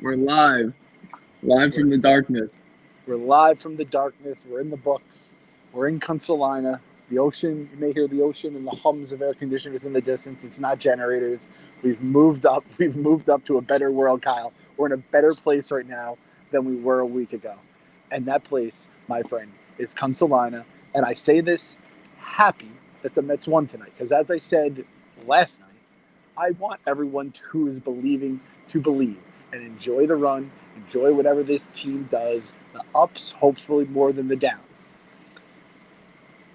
We're live from the darkness. We're live from the darkness. We're in the books. We're in Consolina. The ocean, you may hear the ocean and the hums of air conditioners in the distance. It's not generators. We've moved up. We've moved up to a better world, Kyle. We're in a better place right now than we were a week ago. And that place, my friend, is Consolina. And I say this happy that the Mets won tonight. Because as I said last night, I want everyone who is believing to believe and enjoy the run, enjoy whatever this team does, the ups, hopefully more than the downs.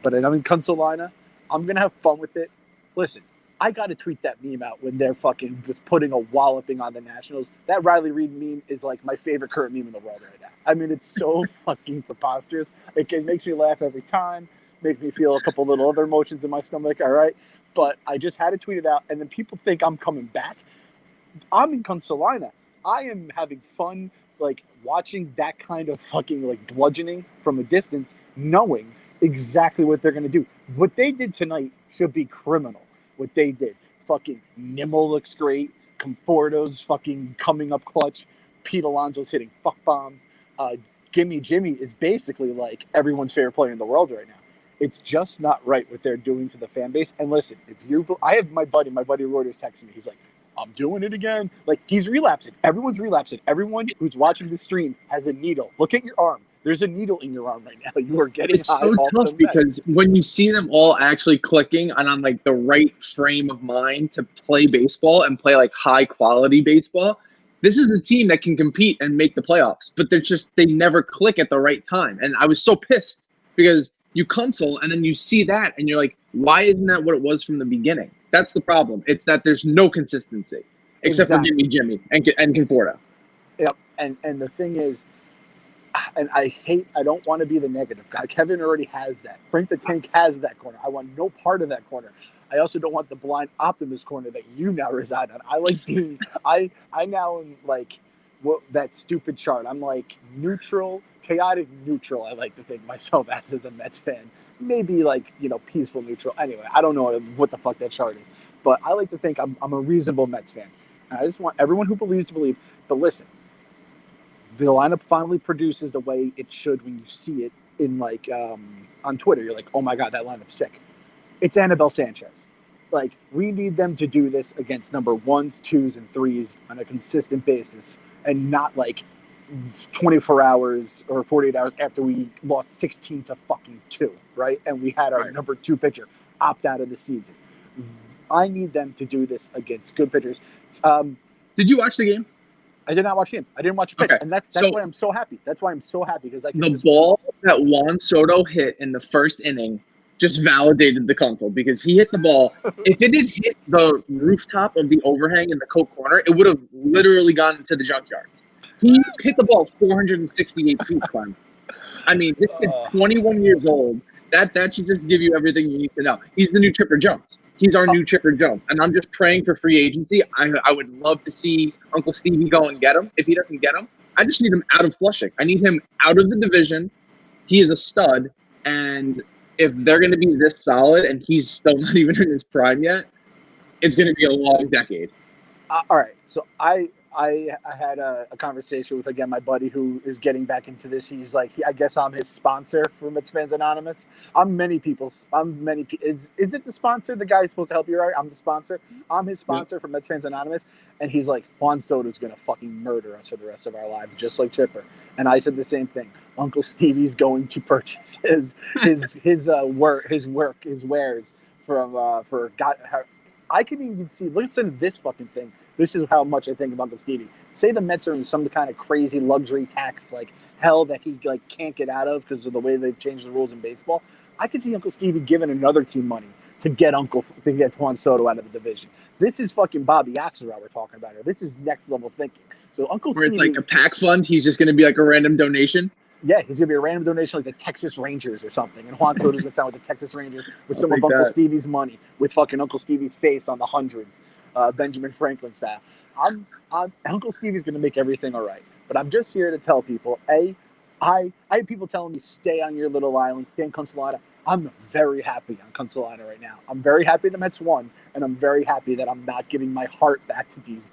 But I'm in Consolina. I'm going to have fun with it. Listen, I got to tweet that meme out when they're fucking just putting a walloping on the Nationals. That Riley Reid meme is like my favorite current meme in the world right now. I mean, it's so fucking preposterous. It makes me laugh every time, makes me feel a couple little other emotions in my stomach, all right? But I just had to tweet it out, and then people think I'm coming back. I'm in Consolina. I am having fun, like, watching that kind of fucking, like, bludgeoning from a distance, knowing exactly what they're going to do. What they did tonight should be criminal. What they did. Fucking Nimmo looks great. Conforto's fucking coming up clutch. Pete Alonso's hitting fuck bombs. Gimme Jimmy is basically like everyone's favorite player in the world right now. It's just not right what they're doing to the fan base. And listen, I have my buddy Reuters texting me. He's like, I'm doing it again. Like, he's relapsing. Everyone's relapsing. Everyone who's watching the stream has a needle. Look at your arm. There's a needle in your arm right now. You are getting It's high so off tough the because meds. when you see them all actually clicking and on like the right frame of mind to play baseball and play like high quality baseball, this is a team that can compete and make the playoffs. But they never click at the right time. And I was so pissed because you console and then you see that and you're like, why isn't that what it was from the beginning? That's the problem. It's that there's no consistency except for Jimmy and Conforto. Yep. And the thing is, and I don't want to be the negative guy. Kevin already has that. Frank the Tank has that corner. I want no part of that corner. I also don't want the blind optimist corner that you now reside on. I like being, I now am like, that stupid chart. I'm like neutral, chaotic neutral. I like to think myself as a Mets fan. Maybe like, peaceful neutral. Anyway, I don't know what the fuck that chart is. But I like to think I'm a reasonable Mets fan. And I just want everyone who believes to believe. But listen, the lineup finally produces the way it should when you see it in like on Twitter. You're like, oh my God, that lineup's sick. It's Anibal Sanchez. Like, we need them to do this against number 1s, 2s, and 3s on a consistent basis and not like 24 hours or 48 hours after we lost 16 to fucking 2, right? And we had our number 2 pitcher opt out of the season. I need them to do this against good pitchers. Did you watch the game? I did not watch him. I didn't watch a pitch, and that's why I'm so happy. That's why I'm so happy because the ball that Juan Soto hit in the first inning just validated the console because he hit the ball. If it had hit the rooftop of the overhang in the Coke corner, it would have literally gone into the junkyards. He hit the ball 468 feet, Clem. I mean, this kid's 21 years old. That should just give you everything you need to know. He's the new Chipper Jones. He's our new Chipper Jones. And I'm just praying for free agency. I would love to see Uncle Stevie go and get him. If he doesn't get him, I just need him out of Flushing. I need him out of the division. He is a stud. And if they're going to be this solid and he's still not even in his prime yet, it's going to be a long decade. All right. So I had a conversation with, again, my buddy who is getting back into this. He's like, I guess I'm his sponsor for Mets Fans Anonymous. Is it the sponsor? The guy who's supposed to help you, right? I'm the sponsor. I'm his sponsor for Mets Fans Anonymous. And he's like, Juan Soto's going to fucking murder us for the rest of our lives, just like Chipper. And I said the same thing. Uncle Stevie's going to purchase his wares for God. I can even see, listen to this fucking thing. This is how much I think of Uncle Stevie. Say the Mets are in some kind of crazy luxury tax like hell that he like can't get out of because of the way they've changed the rules in baseball. I could see Uncle Stevie giving another team money to get Juan Soto out of the division. This is fucking Bobby Axelrod we're talking about here. This is next level thinking. So Uncle Stevie, it's like a PAC fund. He's just going to be like a random donation. Yeah, he's going to be a random donation like the Texas Rangers or something. And Juan Soto's going to sign with the Texas Rangers with some of Uncle Stevie's money, with fucking Uncle Stevie's face on the hundreds, Benjamin Franklin style. Uncle Stevie's going to make everything all right. But I'm just here to tell people, I have people telling me, stay on your little island, stay in Consolina. I'm very happy on Consolina right now. I'm very happy the Mets won, and I'm very happy that I'm not giving my heart back to these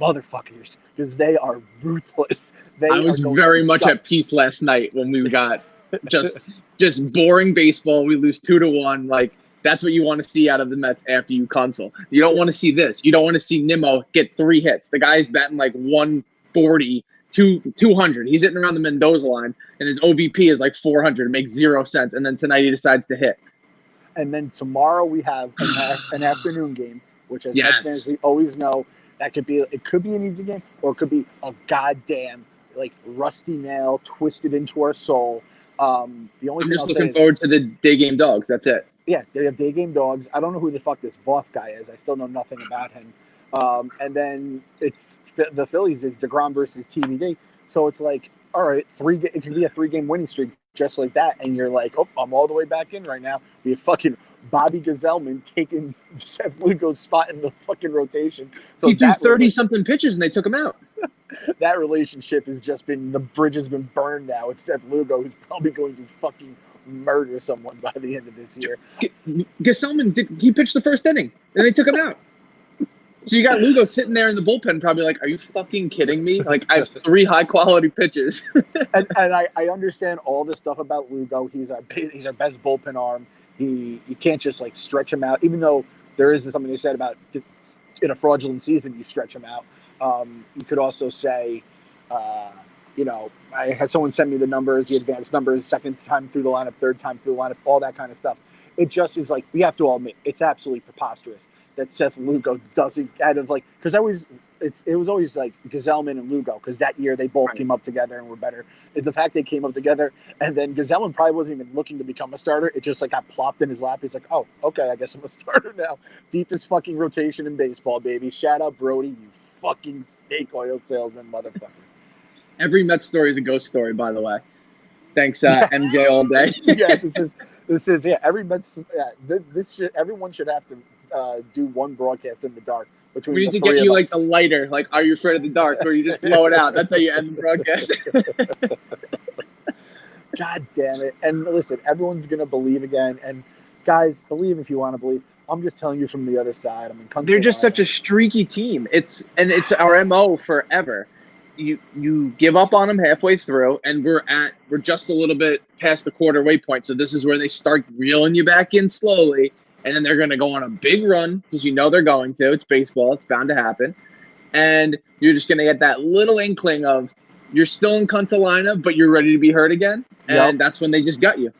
motherfuckers, because they are ruthless. I was very much at peace last night when we got just boring baseball. We lose 2-1. Like, that's what you want to see out of the Mets after you console. You don't want to see this. You don't want to see Nimmo get 3 hits. The guy's batting like 140, 200. He's hitting around the Mendoza line, and his OBP is like 400. It makes 0 sense. And then tonight he decides to hit. And then tomorrow we have an afternoon game, which as Mets fans we always know it could be an easy game, or it could be a goddamn like rusty nail twisted into our soul. I'm just looking forward to the day game dogs. That's it. Yeah, they have day game dogs. I don't know who the fuck this Voth guy is. I still know nothing about him. And then it's the Phillies is DeGrom versus TBD. So it's like, all right, it can be a 3-game winning streak just like that. And you're like, oh, I'm all the way back in right now. We have fucking Bobby Gazelman taking Seth Lugo's spot in the fucking rotation. So he threw 30-something pitches and they took him out. That relationship has just been, the bridge has been burned now with Seth Lugo, who's probably going to fucking murder someone by the end of this year. Gazelman, he pitched the first inning and they took him out. So you got Lugo sitting there in the bullpen, probably like, are you fucking kidding me? Like, I have 3 high-quality pitches. and I understand all this stuff about Lugo. He's our best bullpen arm. You can't just, like, stretch him out, even though there is something they said about in a fraudulent season, you stretch him out. You could also say, I had someone send me the numbers, the advanced numbers, second time through the lineup, third time through the lineup, all that kind of stuff. It just is like, we have to all admit, it's absolutely preposterous that Seth Lugo doesn't kind of like, because it was always like Gazelman and Lugo, because that year they both came up together and were better. It's the fact they came up together, and then Gazelman probably wasn't even looking to become a starter. It just like got plopped in his lap. He's like, oh, okay, I guess I'm a starter now. Deepest fucking rotation in baseball, baby. Shout out Brody, you fucking snake oil salesman, motherfucker. Every Mets story is a ghost story, by the way. Thanks, MJ all day. Yeah, this is every Mets. Everyone should have to do one broadcast in the dark. Between we need to get you like the lighter. Like, are you afraid of the dark? Or you just blow it out. That's how you end the broadcast. God damn it! And listen, everyone's gonna believe again. And guys, believe if you want to believe. I'm just telling you from the other side. I mean, they're just such a streaky team. It's our MO forever. You give up on them halfway through, and we're just a little bit past the quarter waypoint. So this is where they start reeling you back in slowly, and then they're going to go on a big run because you know they're going to. It's baseball; it's bound to happen, and you're just going to get that little inkling of you're still in Carolina, but you're ready to be hurt again, and that's when they just gut you.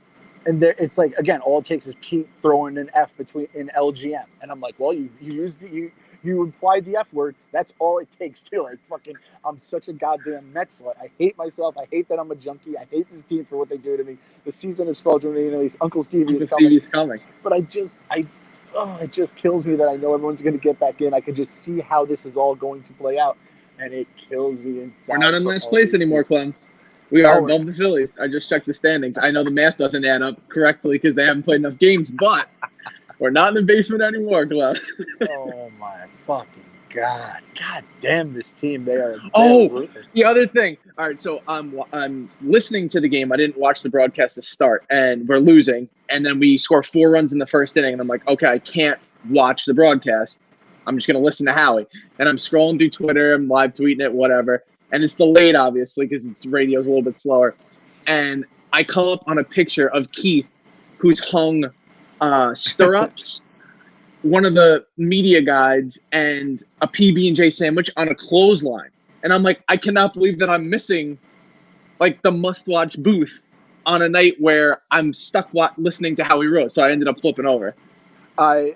And it's like, again, all it takes is Keith throwing an F in LGM, and I'm like, well, you implied the F word. That's all it takes too. I'm such a goddamn Mets slut. I hate myself. I hate that I'm a junkie. I hate this team for what they do to me. The season is fraudulent. Uncle Stevie is coming. But it just kills me that I know everyone's going to get back in. I can just see how this is all going to play out, and it kills me inside. We're not in last place anymore, Clem. We are above the Phillies. I just checked the standings. I know the math doesn't add up correctly because they haven't played enough games, but we're not in the basement anymore, Glenn. Oh, my fucking God. God damn this team. They are ruthless. The other thing. All right, so I'm listening to the game. I didn't watch the broadcast to start, and we're losing. And then we score 4 runs in the first inning, and I'm like, okay, I can't watch the broadcast. I'm just going to listen to Howie. And I'm scrolling through Twitter. I'm live tweeting it, whatever. And it's delayed, obviously, because its radio's a little bit slower. And I come up on a picture of Keith, who's hung stirrups, one of the media guides, and a PB&J sandwich on a clothesline. And I'm like, I cannot believe that I'm missing, like, the must-watch booth on a night where I'm stuck listening to Howie Rose. So I ended up flipping over. I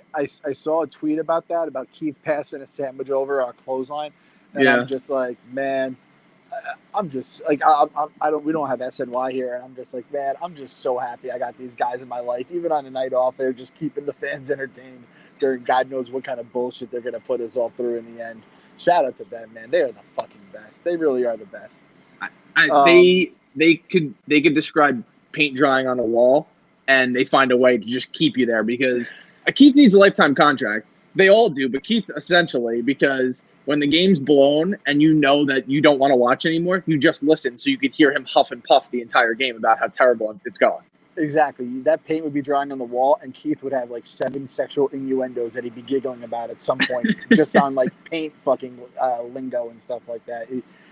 saw a tweet about that, about Keith passing a sandwich over our clothesline. And I'm just like, man, I'm just like, we don't have SNY here. And I'm just like, man, I'm just so happy I got these guys in my life. Even on a night off, they're just keeping the fans entertained during God knows what kind of bullshit they're going to put us all through in the end. Shout out to them, man. They are the fucking best. They really are the best. They could describe paint drying on a wall, and they find a way to just keep you there because Keith needs a lifetime contract. They all do, but Keith essentially, because when the game's blown and you know that you don't want to watch anymore, you just listen so you could hear him huff and puff the entire game about how terrible it's going. Exactly. That paint would be drying on the wall, and Keith would have like 7 sexual innuendos that he'd be giggling about at some point, just on like paint fucking lingo and stuff like that.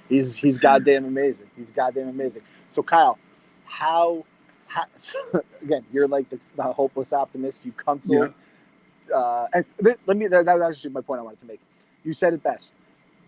He's goddamn amazing. He's goddamn amazing. So Kyle, how again? You're like the hopeless optimist. You consoled. Yeah. And let me. That was actually my point I wanted to make. You said it best.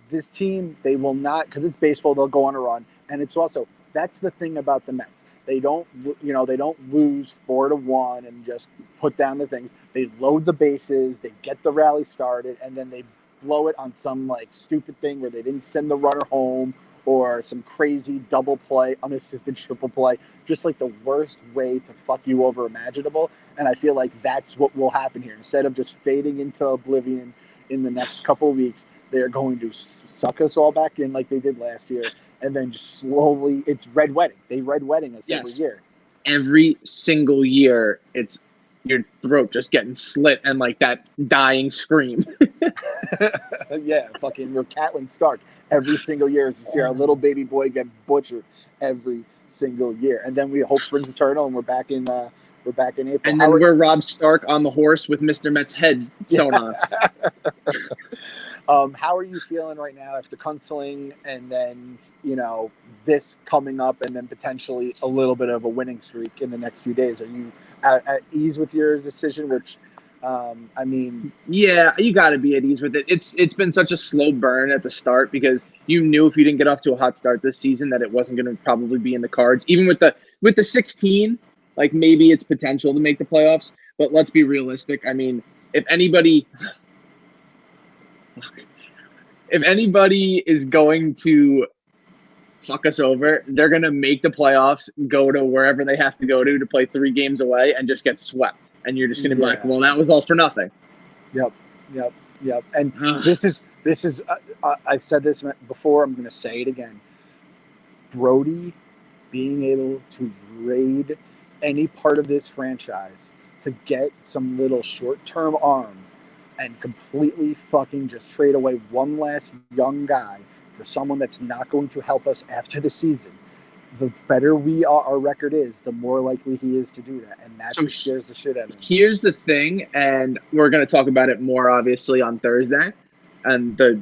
This team, they will not, because it's baseball. They'll go on a run, and it's also that's the thing about the Mets. They don't, they don't lose 4-1 and just put down the things. They load the bases, they get the rally started, and then they blow it on some like stupid thing where they didn't send the runner home or some crazy double play, unassisted triple play, just like the worst way to fuck you over imaginable. And I feel like that's what will happen here. Instead of just fading into oblivion in the next couple of weeks, they are going to suck us all back in like they did last year. And then just slowly, it's red wedding. They red wedding us every year. Every single year, it's your throat just getting slit and like that dying scream. Yeah, fucking we're Catelyn Stark every single year. As you see our little baby boy get butchered every single year, and then we hope springs eternal, and we're back in April. And then we're Rob Stark on the horse with Mr. Met's head sewn on. How are you feeling right now after counseling and then, this coming up and then potentially a little bit of a winning streak in the next few days? Are you at ease with your decision, which, Yeah, you got to be at ease with it. It's been such a slow burn at the start because you knew if you didn't get off to a hot start this season that it wasn't going to probably be in the cards. Even with the 16, like maybe it's potential to make the playoffs, but let's be realistic. I mean, if anybody is going to fuck us over, they're going to make the playoffs, go to wherever they have to go to play 3 games away and just get swept. And you're just going to be like, well, that was all for nothing. Yep. And this is I've said this before. I'm going to say it again. Brodie being able to raid any part of this franchise to get some little short-term arm and completely fucking just trade away one last young guy for someone that's not going to help us after the season, the better our record is, the more likely he is to do that. And that's what scares the shit out of me. Here's the thing, and we're going to talk about it more, obviously, on Thursday and the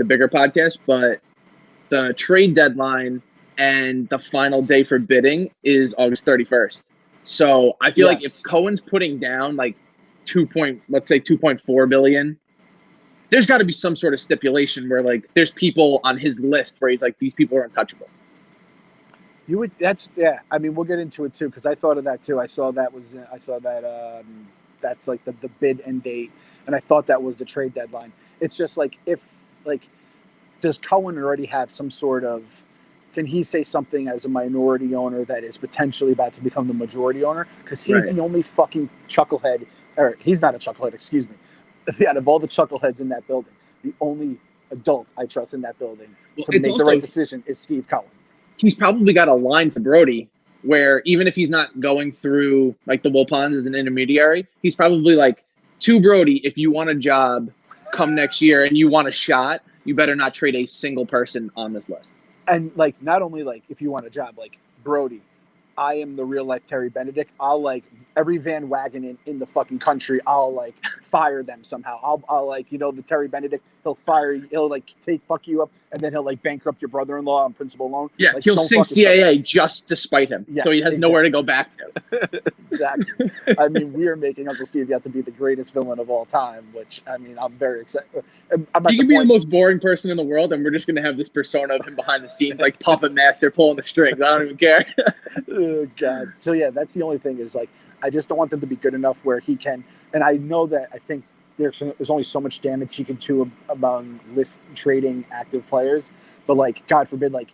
bigger podcast, but the trade deadline and the final day for bidding is August 31st. So I feel like if Cohen's putting down like let's say 2.4 billion, there's got to be some sort of stipulation where like there's people on his list where he's like, these people are untouchable. We'll get into it too, because I thought of that too. I saw that that's like the bid end date, and I thought that was the trade deadline. It's just like, does Cohen already have some sort of, can he say something as a minority owner that is potentially about to become the majority owner? Because he's the only fucking chucklehead, or he's not a chucklehead, excuse me. Out of all the chuckleheads in that building, the only adult I trust in that building to make the right decision is Steve Cohen. He's probably got a line to Brodie where even if he's not going through like the Wilpons as an intermediary, he's probably like, to Brodie, if you want a job come next year and you want a shot, you better not trade a single person on this list. And like, not only like if you want a job, like Brodie, I am the real life Terry Benedict. I'll like every Van Wagon in the fucking country. I'll like fire them somehow. I'll like, the Terry Benedict, he'll like fuck you up, and then he'll like bankrupt your brother-in-law on principal loan. Yeah. Like, he'll sing CAA just to spite him. Yes, so he has nowhere to go back to. Exactly. I mean, we are making Uncle Steve out to be the greatest villain of all time, which I'm very excited. He can be the most boring person in the world, and we're just going to have this persona of him behind the scenes, like puppet master pulling the strings. I don't even care. Oh, God. So, yeah, that's the only thing is, like, I just don't want them to be good enough where he can. And I know that I think there's only so much damage he can do among trading active players. But, like, God forbid, like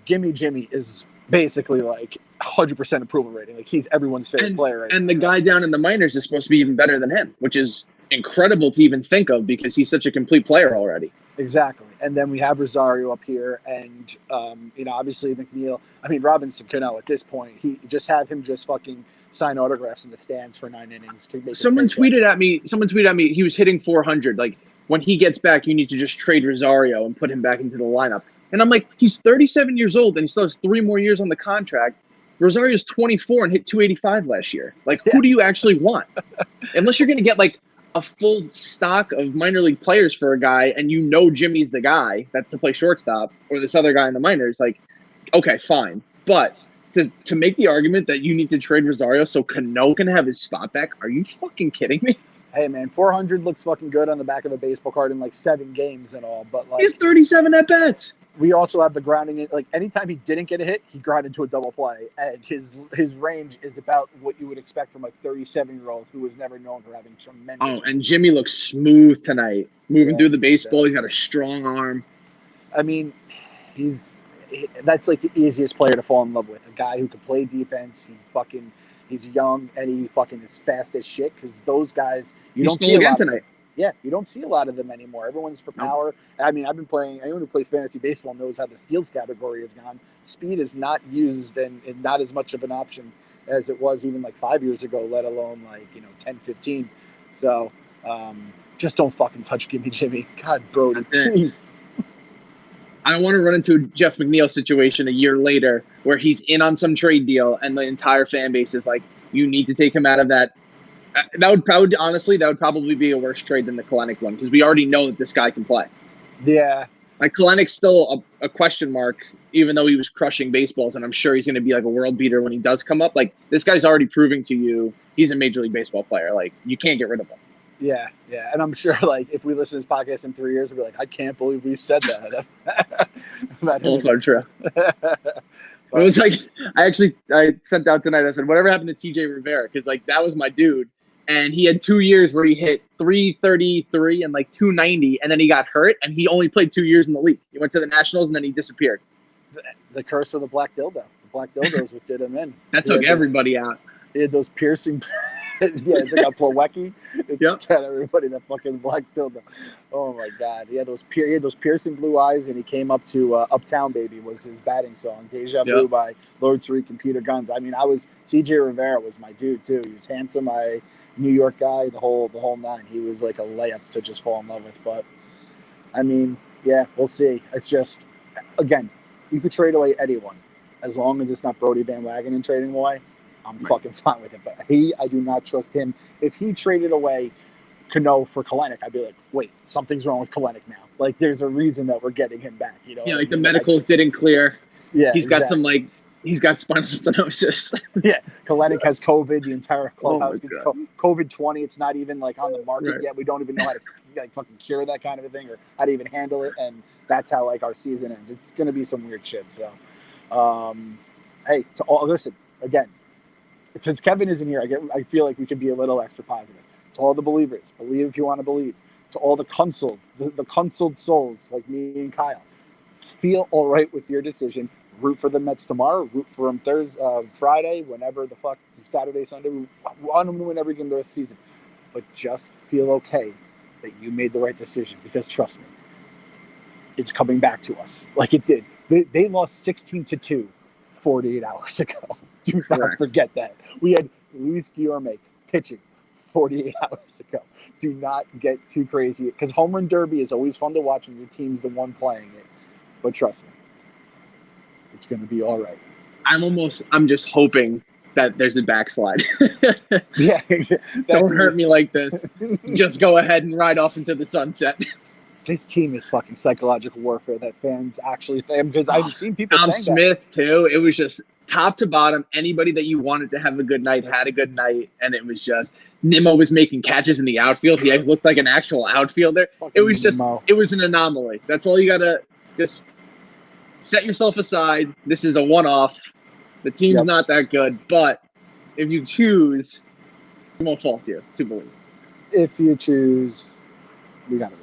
Gimme Jimmy is basically, like, 100% approval rating. Like, he's everyone's favorite player right now. And the guy down in the minors is supposed to be even better than him, which is incredible to even think of because he's such a complete player already. Exactly. And then we have Rosario up here and, obviously McNeil. I mean, Robinson Cano at this point, he just have him just fucking sign autographs in the stands for 9 innings. To make Someone tweeted at me, he was hitting 400. Like, when he gets back, you need to just trade Rosario and put him back into the lineup. And I'm like, he's 37 years old and he still has 3 more years on the contract. Rosario's 24 and hit 285 last year. Like, Yeah. who do you actually want? Unless you're going to get like a full stock of minor league players for a guy, and you know Jimmy's the guy that's to play shortstop, or this other guy in the minors, like, okay, fine. But to make the argument that you need to trade Rosario so Cano can have his spot back, are you fucking kidding me? Hey man, 400 looks fucking good on the back of a baseball card in like 7 games and all, but like He has 37 at bats. we also have the grounding. Like anytime he didn't get a hit, he grounded into a double play, and his range is about what you would expect from a 37-year-old who was never known for having tremendous. Oh, and Jimmy looks smooth tonight, moving through the baseball. he He's got a does. strong arm. I mean, that's like the easiest player to fall in love with. A guy who can play defense. He's young and he fucking is fast as shit. Because those guys, you He don't see stole a again lot. tonight. Yeah, you don't see a lot of them anymore. Everyone's for Nope. power. I mean, I've been playing. Anyone who plays fantasy baseball knows how the steals category has gone. Speed is not used and not as much of an option as it was even like 5 years ago, let alone like 10, 15. So just don't fucking touch Gimme Jimmy. God, Brody, That's it. please. I don't want to run into a Jeff McNeil situation a year later where he's in on some trade deal and the entire fan base is like, you need to take him out of that. That would probably be a worse trade than the Kalenic one, because we already know that this guy can play. Yeah. Like, Kalenic's still a question mark, even though he was crushing baseballs, and I'm sure he's going to be like a world beater when he does come up. Like, this guy's already proving to you he's a Major League Baseball player. Like, you can't get rid of him. Yeah, yeah, and I'm sure like if we listen to this podcast in 3 years, we'll be like, I can't believe we said that. About him. Also true. But, It was like, I sent out tonight, I said, whatever happened to TJ Rivera? Because, like, that was my dude. And he had 2 years where he hit 333 and like 290, and then he got hurt, and he only played 2 years in the league. He went to the Nationals, and then he disappeared. the curse of the black dildo. The black dildos what did him in. That took everybody out. He had those piercing. Yeah, it took out Plawecki. It Yep. took out everybody. That fucking black dildo. Oh my god. He had those piercing blue eyes, and he came up to "Uptown Baby" was his batting song. "Deja Vu" Yep. by Lord Tariq and Peter Guns. I mean, TJ Rivera was my dude too. He was handsome. New York guy, the whole nine. He was like a layup to just fall in love with. But I mean, yeah, we'll see. It's just, again, you could trade away anyone as long as it's not Brody Van Wagenen trading away. I'm fucking fine with it. But I do not trust him. If he traded away Cano for Kalenic, I'd be like, wait, something's wrong with Kalenic now. Like, there's a reason that we're getting him back. You know? Yeah, what like I the mean? medicals didn't clear. Yeah, He's got some like he's got spinal stenosis. Yeah, Kalenic has COVID. The entire clubhouse my gets God. COVID-20. It's not even like on the market Right. yet. We don't even know how to like fucking cure that kind of a thing or how to even handle it. And that's how like our season ends. It's gonna be some weird shit. So, hey, listen again. Since Kevin isn't here, I feel like we could be a little extra positive. To all the believers, believe if you want to believe. To all the consoled souls like me and Kyle, feel all right with your decision. Root for the Mets tomorrow. Root for them Thursday, Friday, whenever the fuck, Saturday, Sunday. We want them to win every game the rest of the season. But just feel okay that you made the right decision, because trust me, it's coming back to us like it did. They lost 16-2 48 hours ago. Do not Correct. forget that. We had Luis Guillorme pitching 48 hours ago. Do not get too crazy, because home run derby is always fun to watch when your team's the one playing it. But trust me, it's going to be all right. I'm just hoping that there's a backslide. Yeah, Don't hurt me like this. Just go ahead and ride off into the sunset. This team is fucking psychological warfare that fans actually think, because I've seen people Tom saying Smith too. It was just top to bottom. Anybody that you wanted to have a good night had a good night, and it was just Nimmo was making catches in the outfield. He looked like an actual outfielder. It was just Nimmo. it was an anomaly. That's all you gotta just set yourself aside. This is a one-off. The team's Yep. not that good, but if you choose, we won't fault you to believe. If you choose, we got to